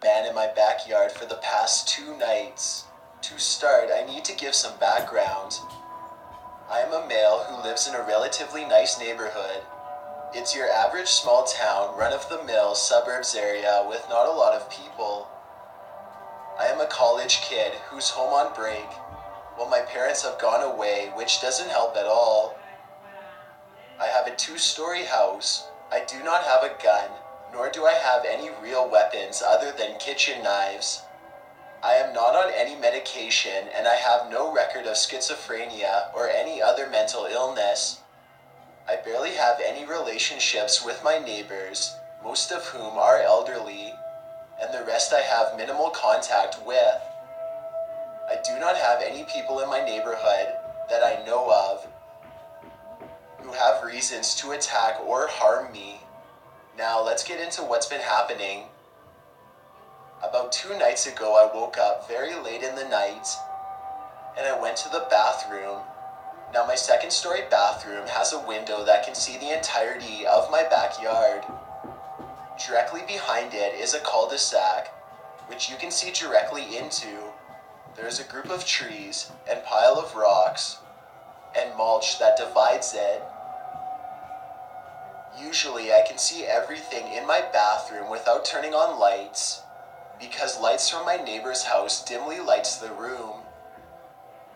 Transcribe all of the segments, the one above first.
man in my backyard for the past 2 nights. To start, I need to give some background. I am a male who lives in a relatively nice neighborhood. It's your average small town, run-of-the-mill suburbs area with not a lot of people. I am a college kid who's home on break, while my parents have gone away, which doesn't help at all. I have a 2-story house. I do not have a gun, nor do I have any real weapons other than kitchen knives. I am not on any medication, and I have no record of schizophrenia or any other mental illness. I barely have any relationships with my neighbors, most of whom are elderly, and the rest I have minimal contact with. I do not have any people in my neighborhood that I know of who have reasons to attack or harm me. Now let's get into what's been happening. About 2 nights ago, I woke up very late in the night and I went to the bathroom. Now my 2nd-story bathroom has a window that can see the entirety of my backyard. Directly behind it is a cul-de-sac, which you can see directly into. There is a group of trees and pile of rocks and mulch that divides it. Usually I can see everything in my bathroom without turning on lights, because lights from my neighbor's house dimly lights the room.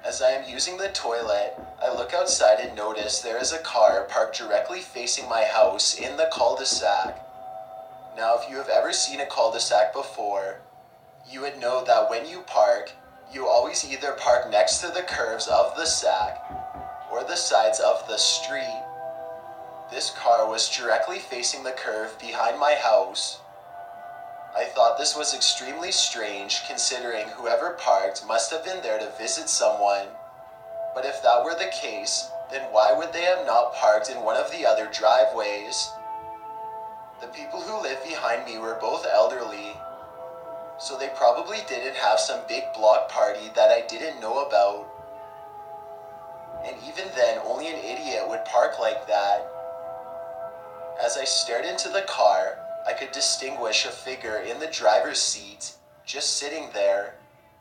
As I am using the toilet, I look outside and notice there is a car parked directly facing my house in the cul-de-sac. Now if you have ever seen a cul-de-sac before, you would know that when you park, you always either park next to the curves of the sack or the sides of the street. This car was directly facing the curve behind my house. I thought this was extremely strange, considering whoever parked must have been there to visit someone. But if that were the case, then why would they have not parked in one of the other driveways? The people who lived behind me were both elderly, so they probably didn't have some big block party that I didn't know about. And even then, only an idiot would park like that. As I stared into the car, I could distinguish a figure in the driver's seat, just sitting there,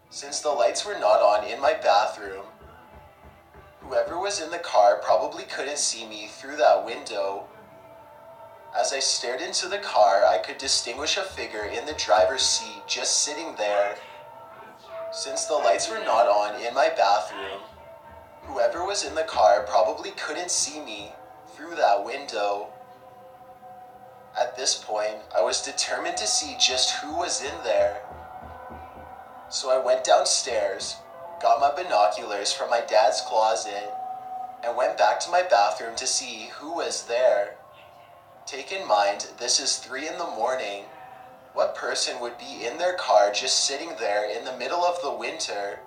since the lights were not on in my bathroom. Whoever was in the car probably couldn't see me through that window. As I stared into the car, I could distinguish a figure in the driver's seat just sitting there. Since the lights were not on in my bathroom, whoever was in the car probably couldn't see me through that window. At this point, I was determined to see just who was in there. So I went downstairs, got my binoculars from my dad's closet, and went back to my bathroom to see who was there. Take in mind, this is 3 in the morning. What person would be in their car just sitting there in the middle of the winter?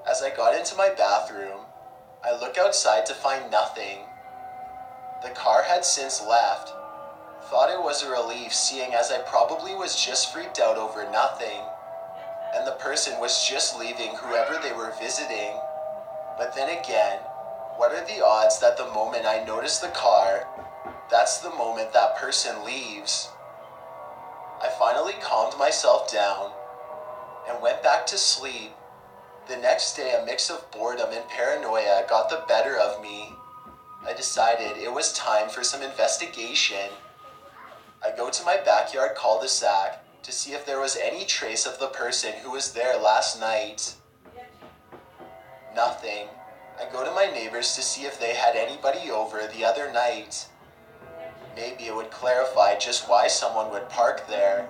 As I got into my bathroom, I look outside to find nothing. The car had since left. Thought it was a relief, seeing as I probably was just freaked out over nothing, and the person was just leaving whoever they were visiting. But then again, what are the odds that the moment I notice the car, that's the moment that person leaves? I finally calmed myself down and went back to sleep. The next day, a mix of boredom and paranoia got the better of me. I decided it was time for some investigation. I go to my backyard cul-de-sac to see if there was any trace of the person who was there last night. Nothing. I go to my neighbors to see if they had anybody over the other night. Maybe it would clarify just why someone would park there.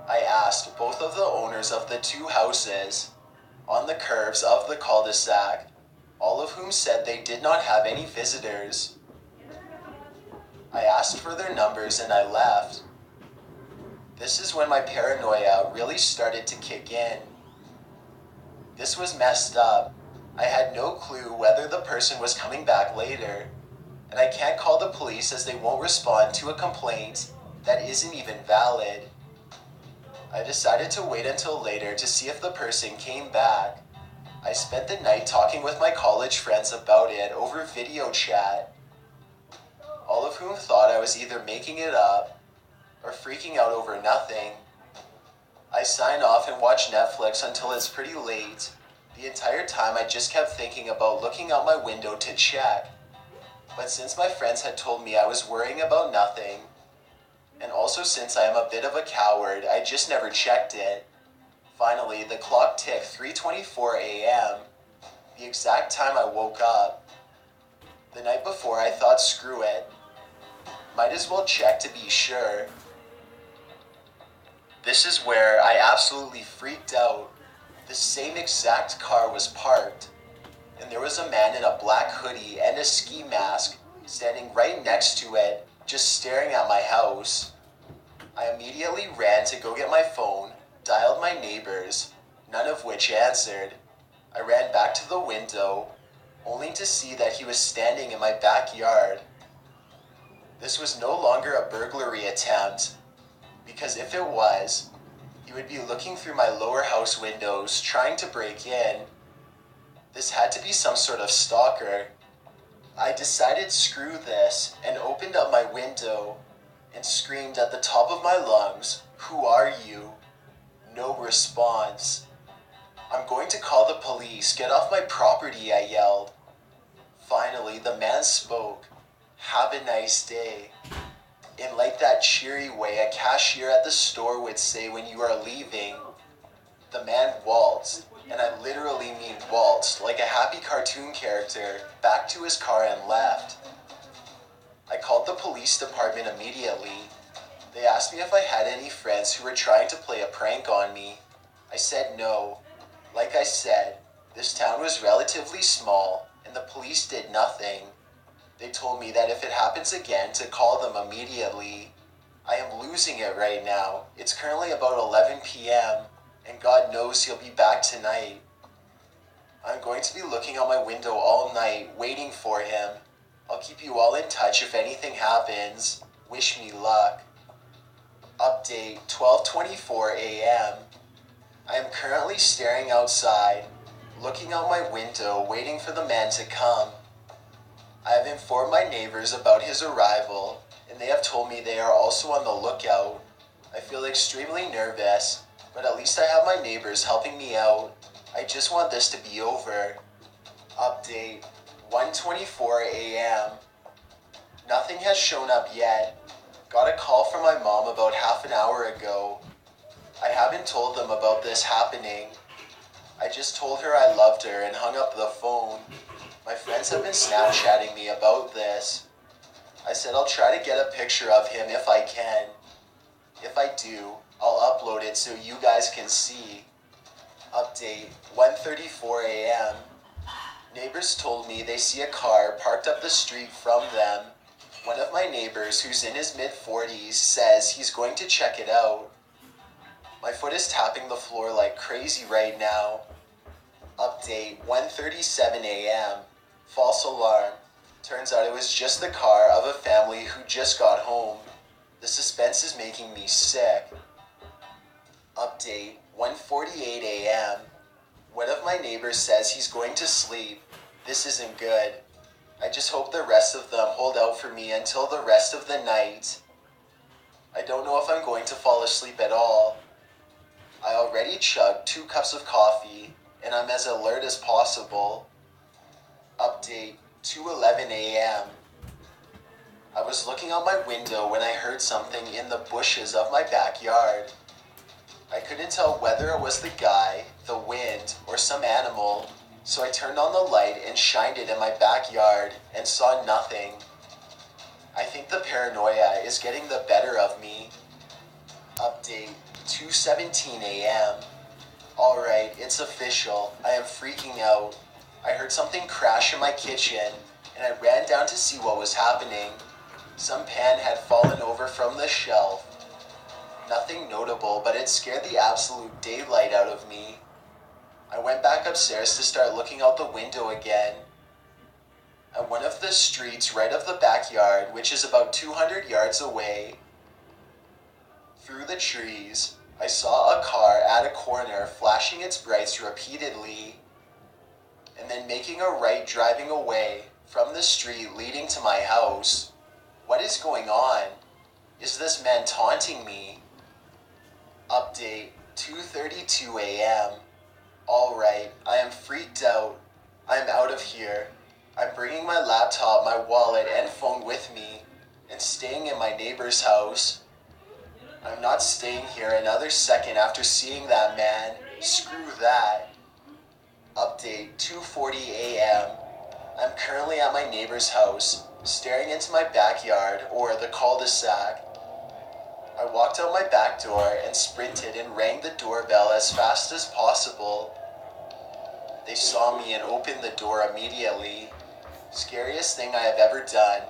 I asked both of the owners of the 2 houses on the curves of the cul-de-sac, all of whom said they did not have any visitors. I asked for their numbers and I left. This is when my paranoia really started to kick in. This was messed up. I had no clue whether the person was coming back later, and I can't call the police as they won't respond to a complaint that isn't even valid. I decided to wait until later to see if the person came back. I spent the night talking with my college friends about it over video chat, all of whom thought I was either making it up or freaking out over nothing. sign off and watch Netflix until it's pretty late. The entire time I just kept thinking about looking out my window to check. But since my friends had told me I was worrying about nothing, and also since I am a bit of a coward, I just never checked it. Finally, the clock ticked 3:24 a.m., the exact time I woke up. The night before I thought screw it, might as well check to be sure. This is where I absolutely freaked out. The same exact car was parked, and there was a man in a black hoodie and a ski mask standing right next to it, just staring at my house. I immediately ran to go get my phone, dialed my neighbors, none of which answered. I ran back to the window, only to see that he was standing in my backyard. This was no longer a burglary attempt, because if it was, he would be looking through my lower house windows trying to break in. This had to be some sort of stalker. I decided screw this and opened up my window and screamed at the top of my lungs, "Who are you?" No response. "I'm going to call the police. Get off my property," I yelled. Finally, the man spoke. "Have a nice day." In like that cheery way a cashier at the store would say when you are leaving. The man waltzed, and I literally mean waltzed, like a happy cartoon character, back to his car and left. I called the police department immediately. They asked me if I had any friends who were trying to play a prank on me. I said no. Like I said, this town was relatively small, and the police did nothing. They told me that if it happens again, to call them immediately. I am losing it right now. It's currently about 11 p.m., and God knows he'll be back tonight. I'm going to be looking out my window all night, waiting for him. I'll keep you all in touch if anything happens. Wish me luck. Update 12:24 a.m. I am currently staring outside, looking out my window, waiting for the man to come. I have informed my neighbors about his arrival, and they have told me they are also on the lookout. I feel extremely nervous, but at least I have my neighbors helping me out. I just want this to be over. Update 1:24 a.m. Nothing has shown up yet. Got a call from my mom about half an hour ago. I haven't told them about this happening. I just told her I loved her and hung up the phone. My friends have been Snapchatting me about this. I said I'll try to get a picture of him if I can. If I do, I'll upload it so you guys can see. Update 1:34 a.m. Neighbors told me they see a car parked up the street from them. One of my neighbors, who's in his mid-40s, says he's going to check it out. My foot is tapping the floor like crazy right now. Update 1:37 a.m. False alarm. Turns out it was just the car of a family who just got home. The suspense is making me sick. Update 1:48 a.m. One of my neighbors says he's going to sleep. This isn't good. I just hope the rest of them hold out for me until the rest of the night. I don't know if I'm going to fall asleep at all. I already chugged 2 cups of coffee, and I'm as alert as possible. Update 2:11 a.m. I was looking out my window when I heard something in the bushes of my backyard. I couldn't tell whether it was the guy, the wind, or some animal, so I turned on the light and shined it in my backyard and saw nothing. I think the paranoia is getting the better of me. Update 2:17 a.m. Alright, it's official. I am freaking out. I heard something crash in my kitchen, and I ran down to see what was happening. Some pan had fallen over from the shelf. Nothing notable, but it scared the absolute daylight out of me. I went back upstairs to start looking out the window again. At one of the streets right of the backyard, which is about 200 yards away, through the trees, I saw a car at a corner flashing its brights repeatedly, and then making a right driving away from the street leading to my house. What is going on? Is this man taunting me? Update 2:32 a.m. Alright, I am freaked out. I am out of here. I'm bringing my laptop, my wallet, and phone with me, and staying in my neighbor's house. I'm not staying here another second after seeing that man. Screw that. Update 2:40 a.m. I'm currently at my neighbor's house, staring into my backyard, or the cul-de-sac. I walked out my back door and sprinted and rang the doorbell as fast as possible. They saw me and opened the door immediately. Scariest thing I have ever done.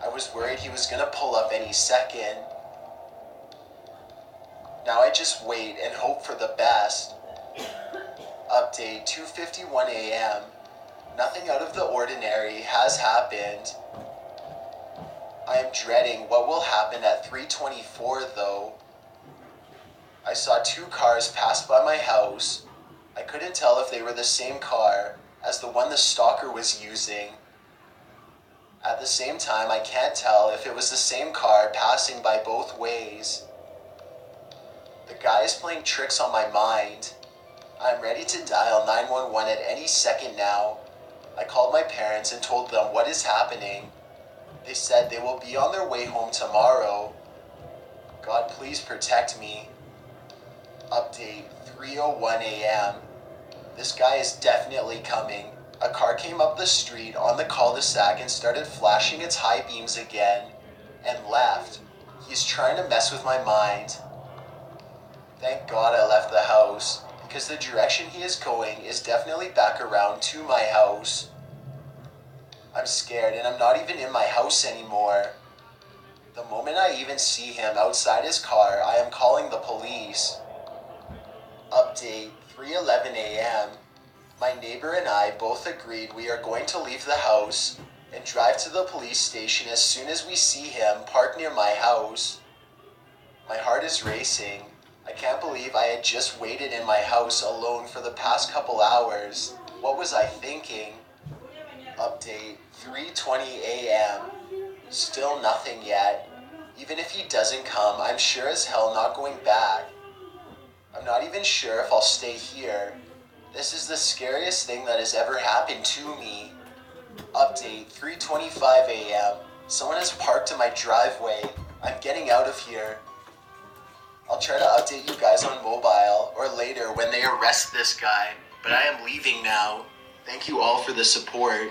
I was worried he was gonna pull up any second. Now I just wait and hope for the best. Update 2:51 a.m. Nothing out of the ordinary has happened. I am dreading what will happen at 3:24 though. I saw two cars pass by my house. I couldn't tell if they were the same car as the one the stalker was using. At the same time, I can't tell if it was the same car passing by both ways. The guy is playing tricks on my mind. I'm ready to dial 911 at any second now. I called my parents and told them what is happening. They said they will be on their way home tomorrow. God, please protect me. Update 3:01 a.m. This guy is definitely coming. A car came up the street on the cul-de-sac and started flashing its high beams again, and left. He's trying to mess with my mind. Thank God I left the house, because the direction he is going is definitely back around to my house. I'm scared and I'm not even in my house anymore. The moment I even see him outside his car, I am calling the police. Update 3:11 a.m. My neighbor and I both agreed we are going to leave the house and drive to the police station as soon as we see him parked near my house. My heart is racing. I can't believe I had just waited in my house alone for the past couple hours. What was I thinking? Update 3:20 a.m. Still nothing yet. Even if he doesn't come, I'm sure as hell not going back. I'm not even sure if I'll stay here. This is the scariest thing that has ever happened to me. Update 3:25 a.m. Someone has parked in my driveway. I'm getting out of here. I'll try to update you guys on mobile or later when they arrest this guy, but I am leaving now. Thank you all for the support.